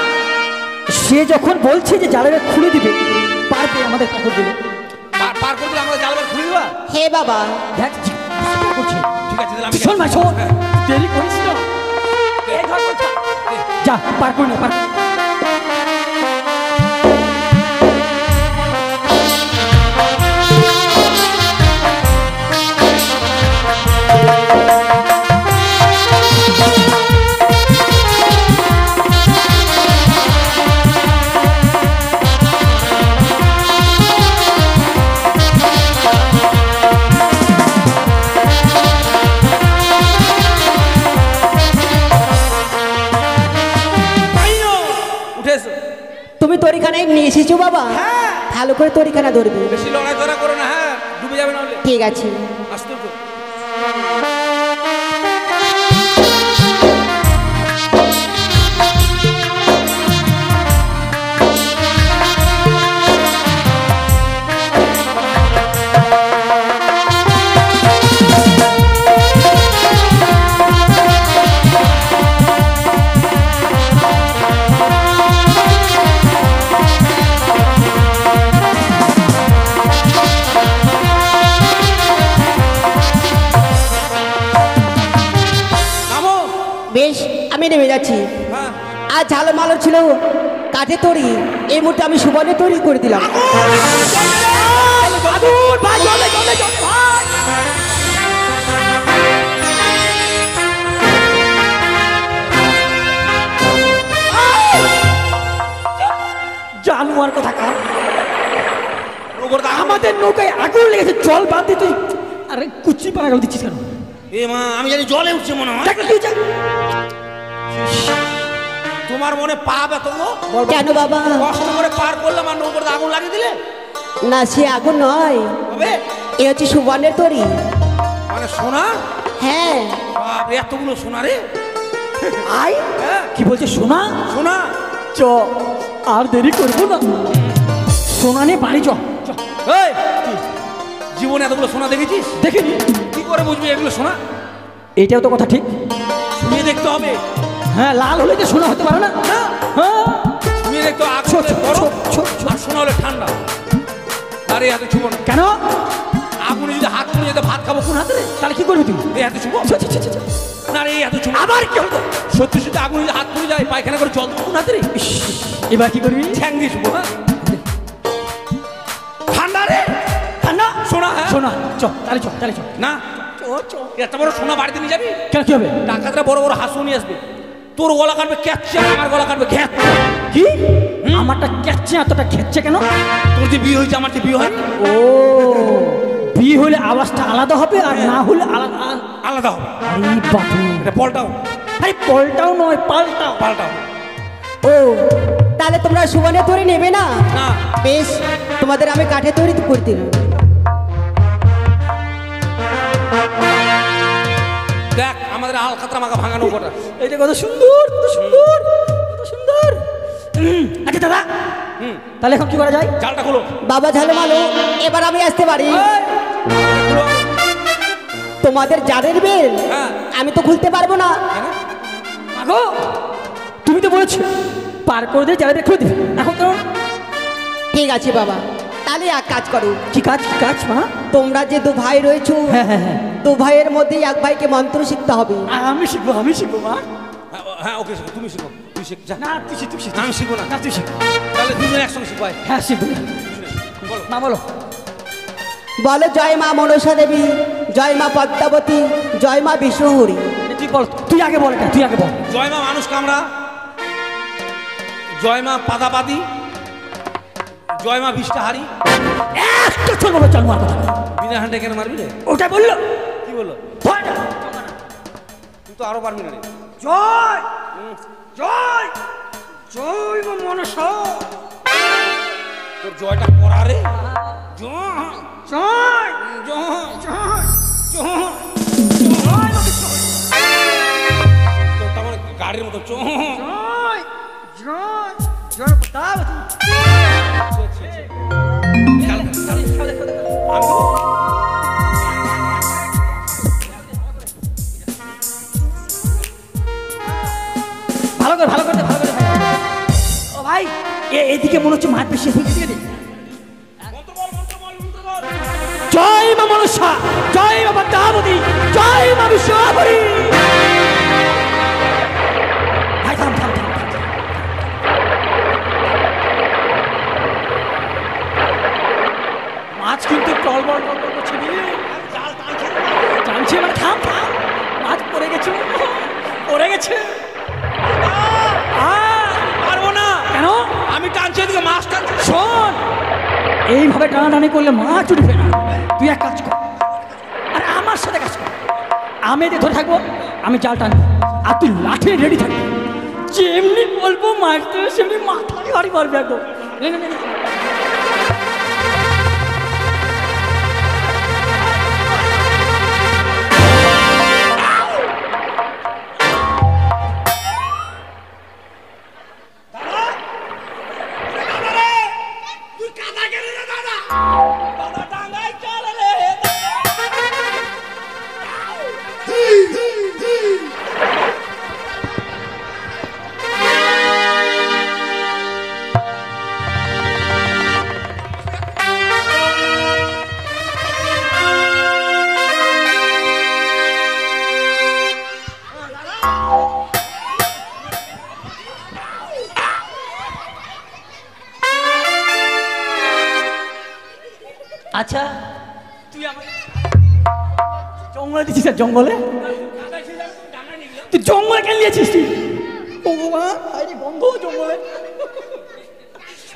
সে যখন বলছে যে জালের খুলে দিবে, পারবে আমাদের কাপড় দিবে।
পার করে দিলে আমরা জালের খুলে দেবা।
হে বাবা,
দেখ করছে।
ঠিক আছে, তাহলে আমি
শোন ভাই শোন,
হ্যাঁ।
দেরি করিস না। এই ধর বলছা। যা পার করে নে, পার।
উঠে এসো।
তুমি তরিখানায় নিয়ে এসেছো বাবা?
হ্যাঁ।
ভালো করে তরিখানা ধরবে।
বেশি লড়াই ধরা করো না, হ্যাঁ, ডুবে যাবে নাহলে।
ঠিক আছে।
আসতে তো নামো।
বেশ, আমি নেমে যাচ্ছি।
হ্যাঁ,
আর ঝালুমালু ছিল কাঠে তৈরি, এই মুহূর্তে আমি সুবর্ণে তৈরি করে দিলাম।
আগুন ভাই, জলে জলে জলে ভাই। জানোয়ার কথা কার?
ওপর দাও।
আমাদের নৌকায় আগুন লেগেছে, জল বাদ দিতে। আরে কুচি পাড়া গেল দিচ্ছিস কেন?
এ মা, আমি জানি জলে উঠছে মনে হয়।
দেখ না, কি হয়েছে?
তোমার মনে পাপ এত গো?
কেন বাবা?
কষ্ট করে পার করলাম আর নৌকোর আগুন লাগিয়ে দিলে
না, সে আগুন নয়,
হবে?
এ হচ্ছে সুবর্ণের তৈরি।
মানে সোনা?
হ্যাঁ।
বাপ রে, এতগুলো সোনা রে।
আয়,
হ্যাঁ,
কি বলছে সোনা?
সোনা।
চ, আর দেরি করবো না, সোনা নিয়ে বাড়ি চ। চ।
এই, জীবনে এতগুলো সোনা দেখেছিস?
দেখিনি।
কি করে বুঝবি এগুলো সোনা?
এইটাও তো কথা ঠিক।
শুনিয়ে দেখতে হবে।
হ্যাঁ, লাল হলে তো সোনা হতে পারে না।
হ্যাঁ,
হ্যাঁ,
শুনিয়ে দেখতে হবে। আগুন
ছো,
হলে
ছো,
গরম,
ছো, ছো, ছো।
আর সোনা হলে ঠান্ডা। আরে হাতে ছুবো না।
কেন?
আগুনে যদি হাত তুলে যেতে ভাত খাবো কোন হাতে রে?
তাহলে কি করবি তুই?
এই হাতে ছুবো
ছো, ছো, ছো, ছো, ছো।
না রে, এই হাতে ছুবো।
আবার কি হলো?
সত্যি সত্যি আগুনে যদি হাত তুলে যায়, পায়খানা করে জল দেবো কোন হাতে রে?
ইস, এবার কি করবি?
ঠ্যাং দিয়ে ছুবো। হ্যাঁ, ঠান্ডা রে।
ঠান্ডা
সোনা, হ্যাঁ।
সোনা। চ, তাহলে চ, তাহলে চ।
না, এত বড় সোনা বাড়িতে নিয়ে যাবি?
কেন কি হবে?
ডাকাতরা বড় বড় হাঁসও নিয়ে আসবে। তোর গলা কাটবে ক্যাচ্ছে, আমার গলা কাটবে ঘ্যাচ।
কি আমারটা ক্যাচ্ছে এতটা খেচ্ছে কেন?
তোর যে বিয়ে হয়েছে আমার যে বিয়ে হয়নি।
ও বিয়ে হলে আওয়াজটা আলাদা হবে আর না হলে আলাদা
আলাদা হবে।
আরে বাবু,
এটা পলটাও।
আরে পলটাও নয়, পাল্টাও।
পাল্টাও।
ও তাহলে তোমরা সুবর্ণের তৈরি নেবে না?
না।
বেশ, তোমাদের আমি কাঠে তৈরি করে দিলাম।
দেখ আমাদের হালখাতা মাখা ভাঙানো কটা।
এটা কত সুন্দর, কত সুন্দর, কত সুন্দর। আচ্ছা দাদা, তাহলে এখন কি করা যায়?
জালটা খোলো।
বাবা ঝালমালো, এবার আমি আসতে পারি?
খোলো।
তোমাদের জারের বেল
হ্যাঁ।
আমি তো খুলতে পারবো না।
মাগো, তুমি তো বলেছো পার করে দিয়ে যাবে খুলে দিবে, এখন কেন?
ঠিক আছে বাবা, তাহলে এক কাজ করো।
কি কাজ, কি কাজ মা?
তোমরা যে দু ভাই রয়েছো,
হ্যাঁ হ্যাঁ হ্যাঁ,
দু ভাইয়ের মধ্যে এক ভাইকে মন্ত্র শিখতে হবে।
আমি শিখবো, আমি শিখবো মা।
হ্যাঁ ওকে শিখো, তুমি শিখো, তুই শিখ যা।
না তুই শিখ, তুই শিখ।
আমি শিখবো না।
না তুই শিখ।
তাহলে দুজনে একসঙ্গে শিখবো। আয়।
হ্যাঁ শিখবো।
বলো।
মা বলো।
বলো জয় মা মনসা দেবী, জয় মা পদ্মাবতী, জয় মা বিষ্ণুহরি।
তুই বল, তুই আগে বল, তুই আগে বল।
জয় মা মানুষ কামড়া, জয় মা পাদাপাদি, জয় মা বিষ্টাহারি।
একটা চল বাবা, চল মার কথা।
বিনা হান্ডে কেন মারবি রে?
ওটা বললো
কি বললো?
ভয় না।
তুই তো আরো পারবি না রে।
জয় জয় জয় মা মনসা।
তোর জয়টা করা রে। জয়
জয়
জয়
জয়
জয়।
জয় মা বিষ্ণু।
তোরটা মানে গাড়ির মতো জয়।
জয় জয় জয় পদ্মাবতী।
চল, চল, চল। আমি তো
ভালো করে, ভালো করে, ভালো করে। ও ভাই, এদিকে মনে হচ্ছে মাঠ বেশি হয়ে গেছে।
মন্ত্র বল, মন্ত্র বল, মন্ত্র বল।
জয় মা মনসা, জয় মা পদ্মাবতী, জয় মা বিশ্বহরি। ভাই থাম থাম থাম। মাছ কিন্তু টলবল টলবল করছে রে।
জাল টানছে রে।
জানছে মানে থাম থাম। মাছ পড়ে গেছে, পড়ে গেছে।
পারবো না।
কেন?
আমি টানছি এদিকে, মাছ টানছে।
শোন, এইভাবে টানাটানি করলে মাছ উঠবে না। তুই এক কাজ কর, আর আমার সাথে কাজ কর। আমি এদিকে ধরে থাকবো, আমি জাল টানবো, আর তুই লাঠি রেডি থাকবি। যেমনি বলবো মারতে হবে, সেমনি মাথায় হাড়ি মারবি একদম। নে, নে, নে, নে।
তুই কাদা গেলে রে দাদা। দাদা ডাঙ্গায় চলে রে।
আচ্ছা, তুই আমার জঙ্গলে দিচ্ছিস, জঙ্গলে তুই জঙ্গলে কেন নিয়েছিস তুই? ও মা, আরে বন্ধ জঙ্গলে।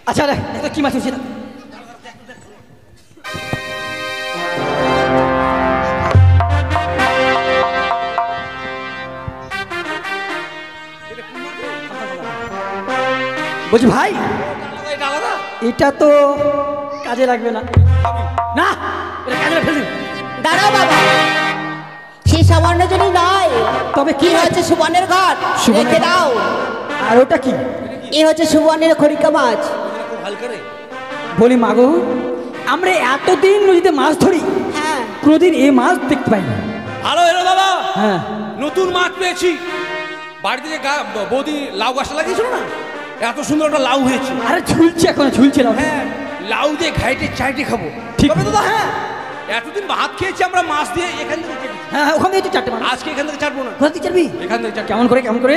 আচ্ছা রে, এটা কি মাছ হচ্ছে না? বলছি ভাই,
এটা আলাদা।
এটা তো কাজে লাগবে না। না, এটা কাজে ফেলি।
দাঁড়াও বাবা, সে সামান্য জনই নয়।
তবে
কি
কি
হচ্ছে সুবর্ণের ঘাট,
সুবর্ণের
রেখে
ঘাট।
দাও।
আর ওটা কি?
এ হচ্ছে সুবর্ণের খড়িকা মাছ।
খুব হালকা রে।
বলি মাগো, আমরা এতদিন নদীতে মাছ ধরি,
হ্যাঁ,
কোনোদিন এই মাছ দেখতে পাই না।
ভালো এলো বাবা।
হ্যাঁ,
নতুন মাছ পেয়েছি। বাড়িতে যে বৌদি লাউ গাছটা লাগিয়েছিল না, এত সুন্দর একটা লাউ হয়েছে।
আরে ঝুলছে, এখন ঝুলছে না।
হ্যাঁ, লাউ দিয়ে ঘাইটে চাইটে খাবো।
ঠিক।
তবে দাদা হ্যাঁ, এতদিন ভাত খেয়েছি আমরা মাছ দিয়ে, এখান থেকে চেটেছি।
হ্যাঁ হ্যাঁ, ওখান থেকে তো চারটে মাছ।
আজকে এখান থেকে চাটবো না,
কোথা থেকে চারবি?
এখান থেকে চাটবো।
কেমন করে, কেমন করে?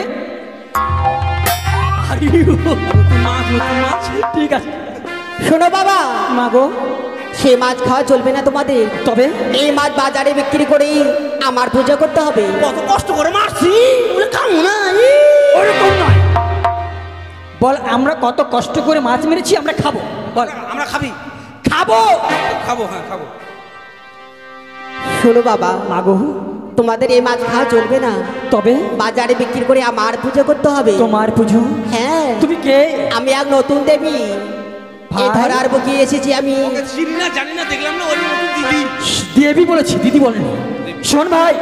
আরে
নতুন মাছ, নতুন মাছ।
ঠিক আছে
শোনো বাবা,
মাগো,
সে মাছ খাওয়া চলবে না তোমাদের।
তবে
এই মাছ বাজারে বিক্রি করে আমার পূজা করতে হবে।
কত কষ্ট করে মারছি,
কামু না। ওরকম নয়, বল আমরা কত কষ্ট করে মাছ মেরেছি, আমরা খাবো, বল
আমরা খাবি,
খাবো।
খাবো, হ্যাঁ খাবো।
শোনো বাবা,
মাগো,
তোমাদের এই মাছ খাওয়া চলবে না,
তবে
বাজারে বিক্রি করে আমার পুজো করতে হবে।
তোমার পুজো?
হ্যাঁ,
তুমি কে?
আমি এক নতুন দেবী,
ভাই।
এই ধরার বুকে এসেছি আমি।
ওকে চিনি না, জানি না, দেখলাম না ওই নতুন দিদি।
দেবী বলেছি, দিদি বলেনি। শোন ভাই,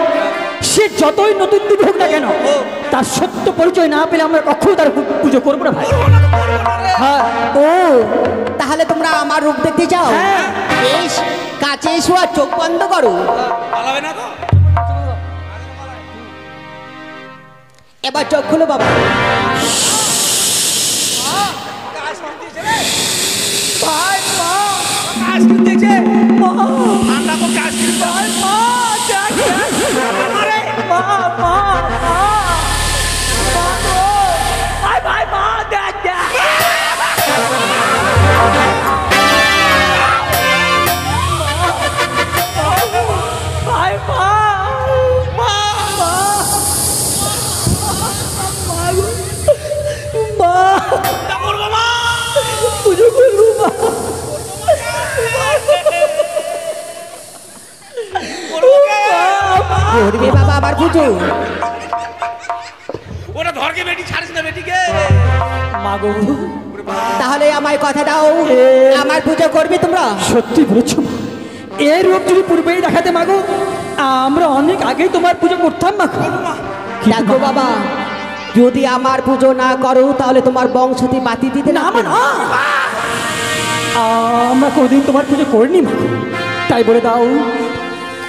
সে যতই নতুন দিদি হোক না কেন, তার সত্য পরিচয় না পেলে আমরা কখনো তার পুজো করবো না ভাই। হ্যাঁ,
ও তাহলে তোমরা আমার রূপ দেখতে চাও?
হ্যাঁ।
বেশ, কাছে এসো আর চোখ বন্ধ করো।
পালাবে না তো?
এবার চোখ খুলো বাবা।
ভাই মা কাজ করতেছে, ঠান্ডা তো কাজ করতে হয়। মা দেখ আরে মা মা মা ভাই ভাই মা দেখ দেখ ভাই মা মা মা করবো মা, পুজো করবো মা,
করবে বাবা আবার পুজো?
ওটা ধরকে বেটি ছাড়িস না বেটিকে।
মাগো,
তাহলে আমায় কথা দাও, আমার পুজো করবে তোমরা?
সত্যি বলেছো মা, এর রূপ যদি পূর্বেই দেখাতে মাগো, আমরা অনেক আগেই তোমার পুজো করতাম মাগো।
দেখো বাবা, যদি আমার পুজো না করো তাহলে তোমার বংশতে বাতি দিতে
না
না।
মা, না, আমরা কোনদিন তোমার পুজো করিনি মাগো, তাই বলে দাও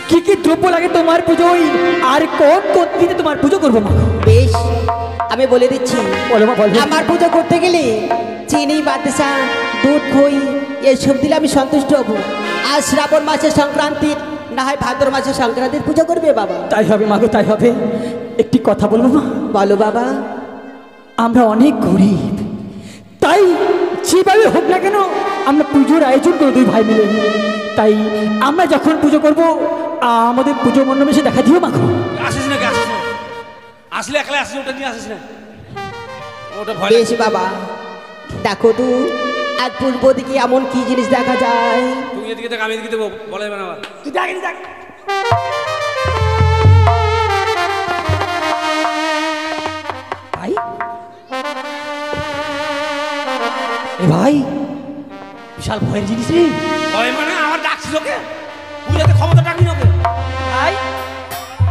কি কি দ্রব্য লাগে তোমার পুজোয়, আর কোন কোন দিনে তোমার পুজো করবো মাগো?
বেশ, আমি বলে দিচ্ছি।
বলো মা, বলো।
আমার পুজো করতে গেলে চিনি, বাতাসা, দুধ, খই এসব দিলে আমি সন্তুষ্ট হব। আর শ্রাবণ মাসের সংক্রান্তির, না হয় ভাদ্র মাসের সংক্রান্তির পুজো করবে বাবা।
তাই হবে মাগো, তাই হবে। একটি কথা বলবো মা,
বলো বাবা।
আমরা অনেক গরিব, তাই যেভাবে হোক না কেন আমরা পুজোর আয়োজন করবো দুই ভাই মিলে। তাই আমরা যখন পুজো করব আমাদের পুজো মণ্ডপে এসে দেখা দিও মাগো।
আসিস নাকি? আসিস না, আসলে একলা আসিস, ওটা নিয়ে আসিস না, ওটা ভয়
বেশ বাবা, দেখো তো এক পূর্ব দিকে এমন কি জিনিস দেখা যায়।
তুই এদিকে দেখ, আমি এদিকে দেবো, বলা যাবে না আবার।
তুই দেখ, দেখ। ভাই, এ ভাই, বিশাল ভয়ের জিনিস রে
ভয় মানে আমার ডাকছিস ওকে, তুই যাতে ক্ষমতা ডাকবি না ওকে।
ভাই।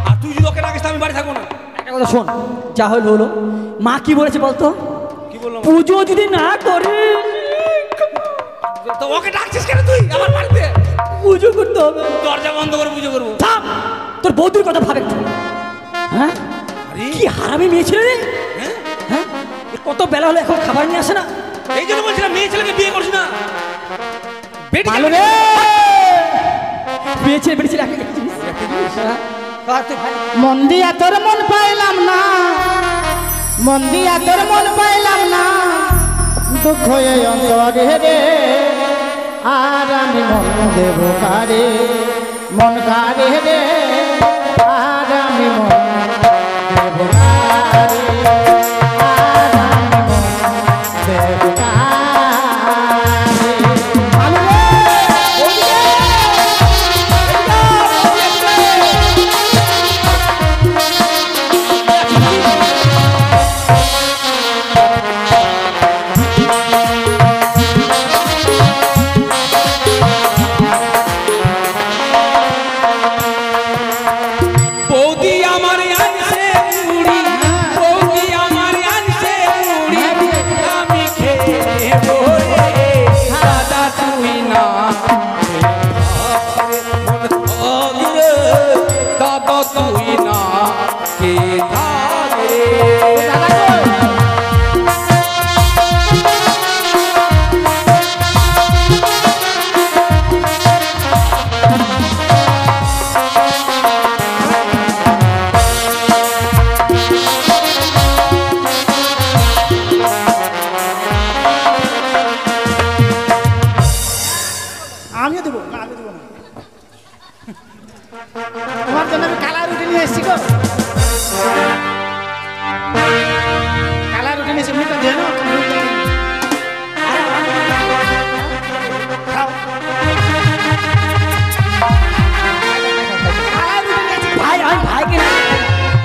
আর তুই যদি ওকে ডাকিস আমি বাড়ি থাকবো না।
একটা কথা শোন, যা হলো হলো। মা কি বলেছে বলতো?
কি বললাম?
পুজো যদি না করে
তো ওকে ডাকছিস কেন তুই আমার বাড়িতে?
পুজো করতে হবে।
দরজা বন্ধ করে পুজো করবো।
থাম, তোর বৌদির কথা ভাবে একটু। হ্যাঁ,
আরে
কি হারামি মেয়ে ছিল রে।
হ্যাঁ,
হ্যাঁ, এ কত বেলা হলো এখন খাবার নিয়ে আসে না।
এই জন্য বলছিলাম মেয়ে ছেলেকে বিয়ে করছি না। বেটি
ভালো রে, পেয়েছে বেড়েছে একটা জিনিস। হ্যাঁ, তুই ভাই।
মন দিয়া তোর মন পাইলাম না, মন দিয়া তোর মন পাইলাম না, দুঃখ এই অন্তরে রে, আর আমি মন দেব কারে, মন কারে রে, আর আমি মন দেব কারে, আর আমি মন দেব কারে। ভালো রে, ওদিকে,
বৌদি আমার আনছে মুড়ি, বৌদি আমার আনছে মুড়ি, আমি খেয়ে নেবো রে, দাদা তুই না রে, দাদা তুই না কে থাকে
আমিও দেবো না, আমি দেবো না, তোমার জন্য আমি কালা রুটি নিয়ে এসেছি গো। এসে মুখটা ধুয়ে নাও। খাও।
ভাই আমি ভাইকে না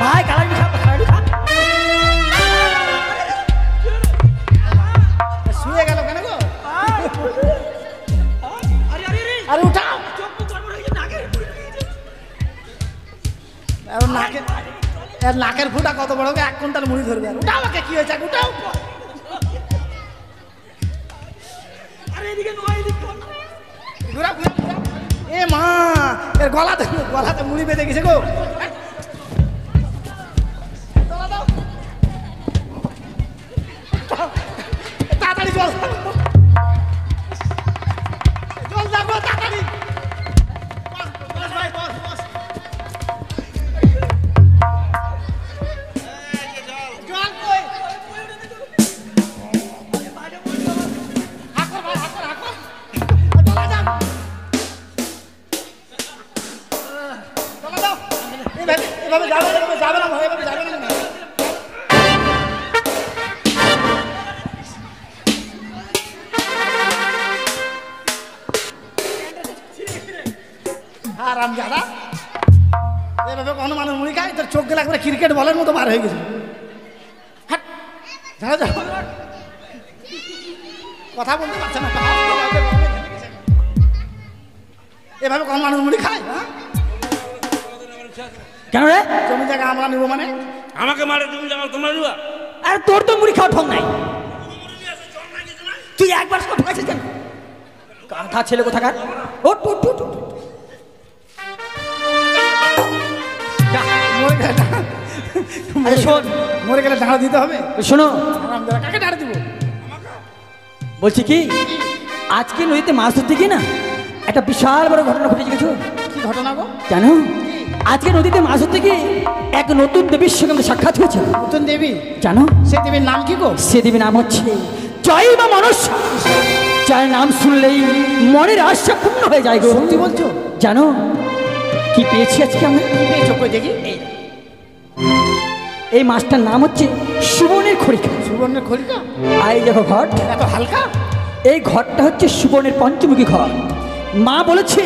ভাই কালারি খা কালারি খা
শুয়ে গেল কেন গো? আরে উঠাও। নাকের ফুটা কত বড় হবে, 1 কুইন্টাল মুড়ি ধরবে। আর উঠাও, আমাকে কি হয়েছে? উঠাও। ঘুরা, ঘুরা, ঘুরা। এ মা, এর গলাতে মুড়ি বেঁধে গেছে গো। তলা দাও। তাড়াতাড়ি জল দাও। জল দাও গো, তাড়াতাড়ি। বস, বস ভাই, বস, বস। জল কই? হাঁকর ভাই, হাঁকর, হাঁকর। তলা দাও। তলা দাও। এভাবে যাবে না, এভাবে যাবে না, এভাবে যাবে না। আরাম জাদা, এভাবে কোনো মানুষ মুড়ি খায়? তোর চোখ গেলে একবারে ক্রিকেট বলের মতো বার হয়ে গেছে। হাট, যাও যাও। কথা বলতে পারছে না। এভাবে কোনো মানুষ মুড়ি খায়? হ্যাঁ,
কেন রে?
জমি জায়গা আমরা নিবো মানে?
আমাকে মারে তুমি জানো তোমরা দিবা?
আরে তোর তো মুড়ি খাওয়া ঠক নাই, তুই একবার সব ঠকাইছিস কেন? কাঁথা ছেলে কোথাকার। ওট ওট ওট ওট। যা,
মরে গেলে
আরে শোন,
মরে গেলে ঢাড়া দিতে হবে।
শোনো
আরাম জাদা, কাকে ঢাড়া দিব?
বলছি কি, আজকে নদীতে মাছ ধরতে গিয়ে না একটা বিশাল বড় ঘটনা ঘটেছে কিছু।
কি ঘটনা গো?
জানো, আজকে নদীতে মাছ ধরতে গিয়ে এক নতুন দেবীর সঙ্গে আমাদের সাক্ষাৎ হয়েছে।
নতুন দেবী?
জানো
সে দেবীর নাম কি গো?
সে দেবীর নাম হচ্ছে জয় মা মনসা। যার নাম শুনলেই মনের আশা পূর্ণ হয়ে যায় গো।
সত্যি বলছো?
জানো কি পেয়েছি আজকে আমরা?
কি পেয়েছো কই দেখি?
এই মাছটার নাম হচ্ছে সুবর্ণের খড়িকা।
সুবর্ণের খড়িকা?
আর এই দেখো ঘট,
এত হালকা?
এই ঘরটা হচ্ছে সুবর্ণের পঞ্চমুখী ঘর। মা বলেছে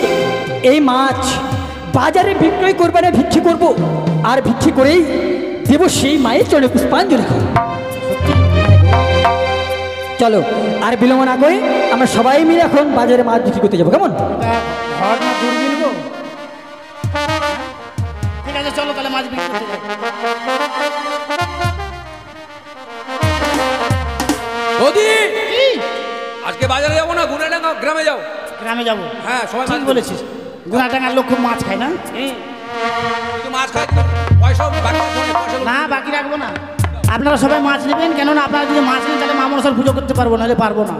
এই মাছ বাজারে বিক্রয় করবে না, ভিক্ষি করব, আর ভিক্ষি করেই দেব সেই মায়ের চলে পুষ্পাঞ্জলি খাবো। চলো আর বিলম্ব না করে আমরা সবাই মিলে এখন বাজারে মাছ বিক্রি করতে যাবো, কেমন?
ঘর না দূরবীন গো? ঠিক আছে চলো তাহলে মাছ বিক্রি করতে যাই।
বৌদি, আজকে বাজারে যাবো না, গুনাডাঙ্গা গ্রামে যাও।
গ্রামে যাবো?
হ্যাঁ, সবাই
ঠিক বলেছিস। গুনাডাঙ্গার লোক খুব মাছ খায় না?
কিন্তু মাছ খাই, পয়সা বাকি রাখবো না, পয়সা
না বাকি রাখবো না। আপনারা সবাই মাছ নেবেন, কেননা আপনারা যদি মাছ নেন তাহলে মা মনসার পুজো করতে পারবো, নাহলে পারবো না।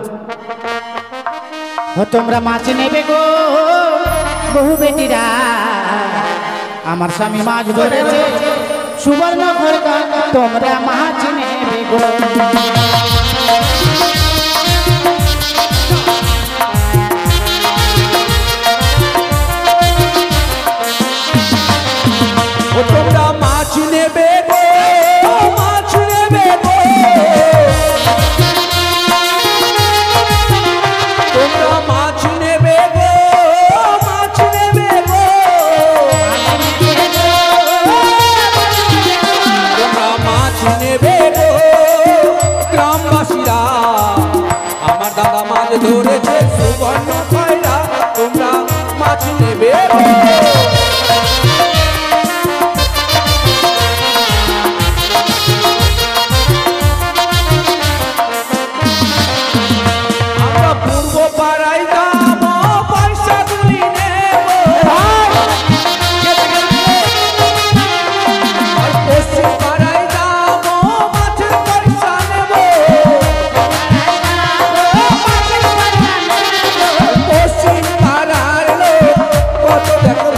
তোমরা মাছ নেবে গো বহু বেটিরা, আমার স্বামী মাছ ধরেছে সুবর্ণ খড়িকা, তোমরা মাছ নেবে গো।
তোমরা মাছ নেবে গো, মাছ নেবে গো, তোমরা মাছ নেবে গো, মাছ নেবে গো, তোমরা মাছ নেবে গো। গ্রামবাসীরা আমার দাদা মাছ ধরেছে সুবর্ণ খড়িকা, তোমরা মাছ নেবে গো। আমরা পূর্ব পাড়ায় যাবো, পয়সা তুলি নেব, আর পশ্চিম পাড়ায় যাবো, মাছের পয়সা নেব, পশ্চিম পাড়ার লোক কত দেখো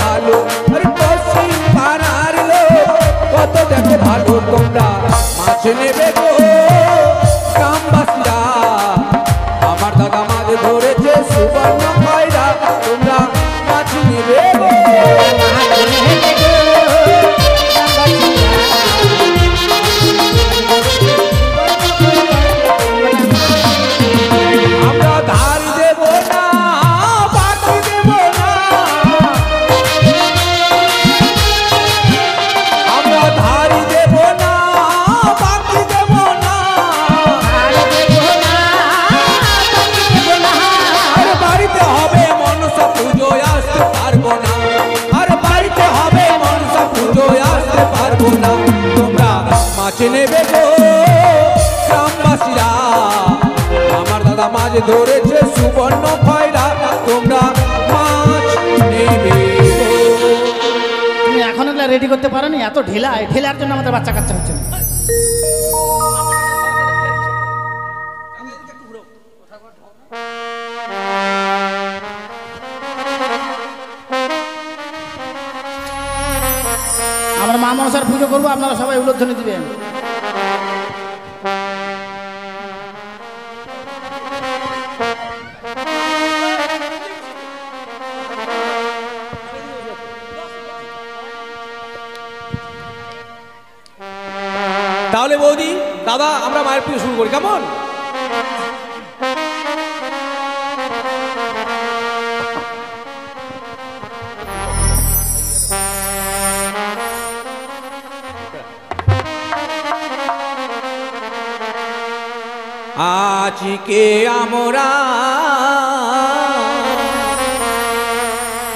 ধরেছে সুবর্ণ খয়রা তোমরা মাছ নেবে গো।
তুমি এখন এগুলো রেডি করতে পারো নি? এত ঢিলা, এই ঢিলার জন্য আমাদের বাচ্চা কাচ্চা হচ্ছে না। আমরা মা মনসার পুজো করবো, আপনারা সবাই উলোধ্বনি দিবেন।
তাহলে বৌদি দাদা আমরা মায়ের পুজো শুরু করি, কেমন? আজকে আমরা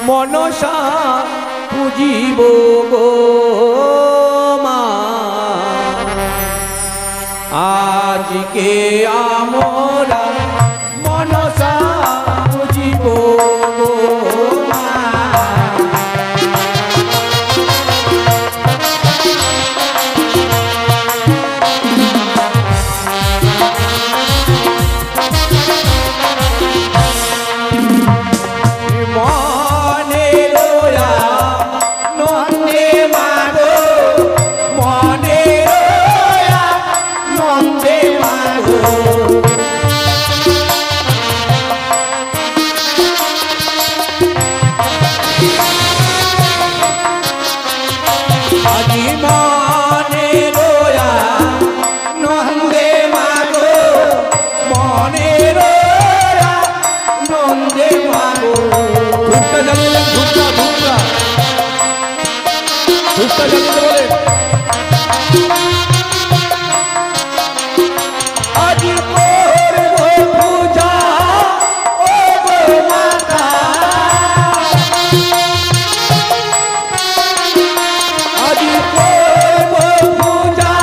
মনসা পুজিব গো মা, আজকে আমরা মনসা পুজিব গো মা। মনে রোয়া নন্দে মাগো, মনে রোয়া নন্দে মাগো, আজি মনে রোয়া নন্দে মাগো, মনে রোয়া নন্দে মাগো। ধূপটা জ্বালিয়ে ধূপটা ধূপটা ধূপটা জ্বালিয়ে বলে আজি করব পূজা ও গো মাতা, আজি করব পূজা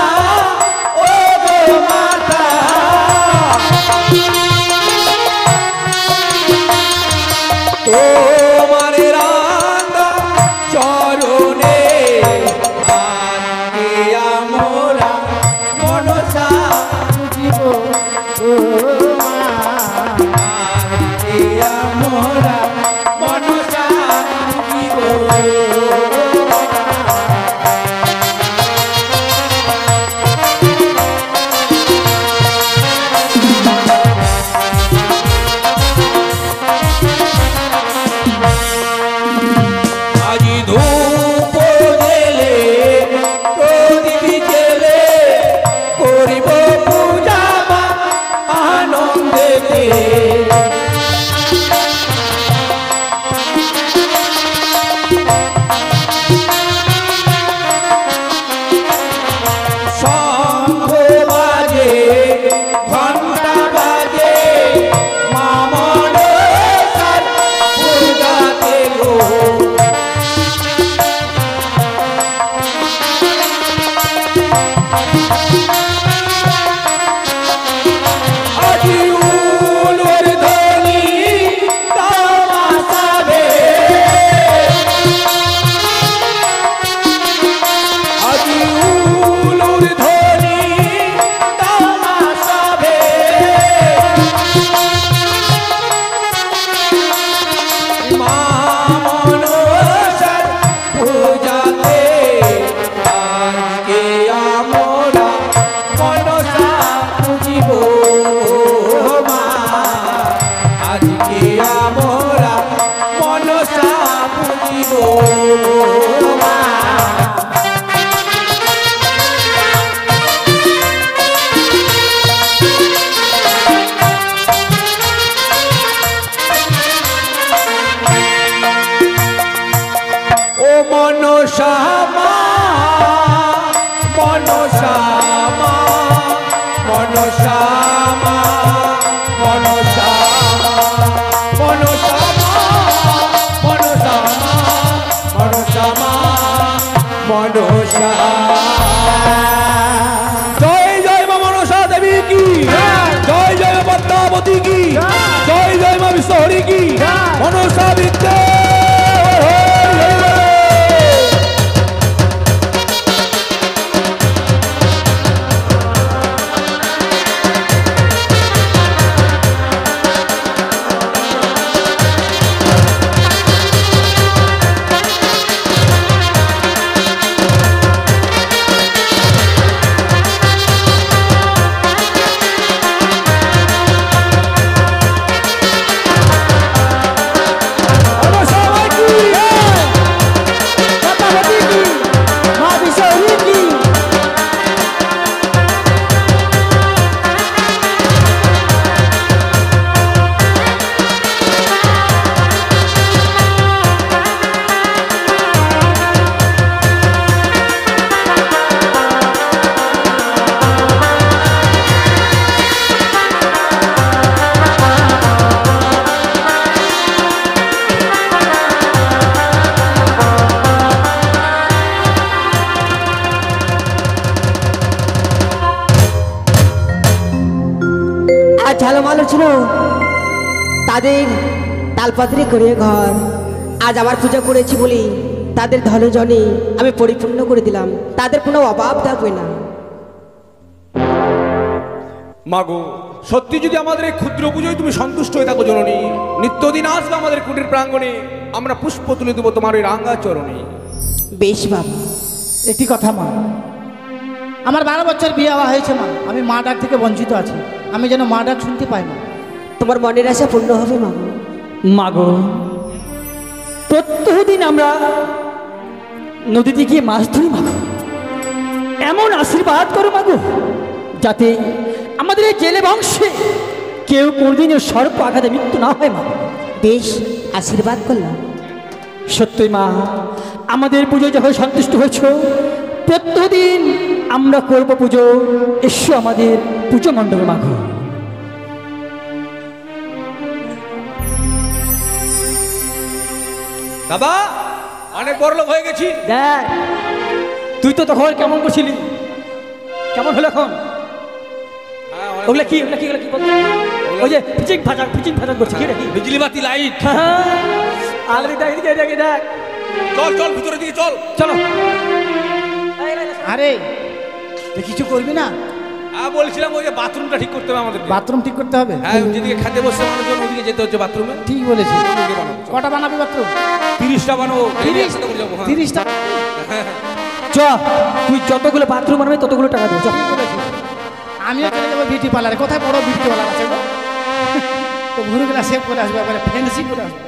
ও গো মাতা, তোমার রাঙা চরণে আজকে আমরা মনসা পুজিব গো মা, আজকে আমরা মনসা পুজিব গো মা। আজি ধূপ জেলে প্রদীপ জেলে করিব পূজা মা আনন্দেতে, শঙ্খ বাজে ঘণ্টা বাজে মা মনসার পূজাতে গো। আজি উলুর ধ্বনি তামাশাবে, আজি উলুর ধ্বনি তামাশাবে, মা মনসার পূজাতে আজকে আমরা মনসা পুজিব মা, আজকে আমরা মনসা পুজিব মা। ও মনসা মা, মনসা মা, মনসা মা, মনসা মা, মনসা মা, মনসা মা, মনসা মা, মনসা। জয় জয় মা মনসা দেবী কি, জয় জয় মা পদ্মাবতী কি। কি মনসা বিদ্যে
ঝালমালো ছিল তাদের তালপাত্রে করে ঘর। আজ আবার পূজা করেছি বলি তাদের ধনজনে আমি পরিপূর্ণ করে দিলাম, তাদের কোনো অভাব থাকবে না।
মাগো সত্যি যদি আমাদের এই ক্ষুদ্র পুজোয় তুমি সন্তুষ্ট হয়ে থাকো জননী, নিত্যদিন আসবে আমাদের কুটির প্রাঙ্গণে, আমরা পুষ্প তুলে দেবো তোমার ওই রাঙ্গা চরণে।
বেশ বাবা।
একটি কথা মা, আমার 12 বছর বিয়ে হওয়া হয়েছে মা, আমি মা ডাক থেকে বঞ্চিত আছি, আমি যেন মা ডাক শুনতে পাই না।
তোমার মনের আশা পূর্ণ হবে মা।
মাগো প্রত্যেকদিন আমরা নদীতে গিয়ে মাছ ধরি মাগো, এমন আশীর্বাদ করো মাগো যাতে আমাদের এই জেলে বংশে কেউ কোনদিনও সর্প আঘাতে মৃত্যু না হয় মা।
বেশ আশীর্বাদ করলাম।
সত্যই মা, আমাদের পুজোয় যখন সন্তুষ্ট হয়েছ, প্রত্যেকদিন আমরা করব পুজো, এসো আমাদের পুজো মণ্ডপে মাগো।
বাবা অনেক বড় লোক হয়ে গেছি।
দেখ তুই তো তখন কেমন করছিলি, কেমন হলো এখন? ওগুলা কি ওগুলা কি ওগুলা কি বলতো? ওই যে ফিচিং ফাটাক করছে কি রে?
বিজলি বাতি লাইট।
আলরি দেখ এদিকে এদিকে দেখ।
চল চল ভিতরে দিকে চল।
চলো।
আরে তুই কিছু করবি না?
বলছিলাম ওই যে বাথরুমটা ঠিক করতে হবে আমাদের।
বাথরুম ঠিক করতে হবে?
হ্যাঁ, যেদিকে খেতে বসে মানুষজন ওদিকে যেতে হচ্ছে বাথরুমে।
ঠিক বলেছিস।
ওদিকে বানাবো।
কটা বানাবি বাথরুম?
30টা বানাবো।
30টা।
চ, তুই যতগুলো বাথরুম বানাবি ততগুলো টাকা দেবো।
আমিও চলে যাবো বিউটি পার্লারে। কোথায় বড় বিউটি পার্লার আছে গো? তো ঘুরে গেলে সেভ করে আসবে, ফ্যান্সি করে আসবে।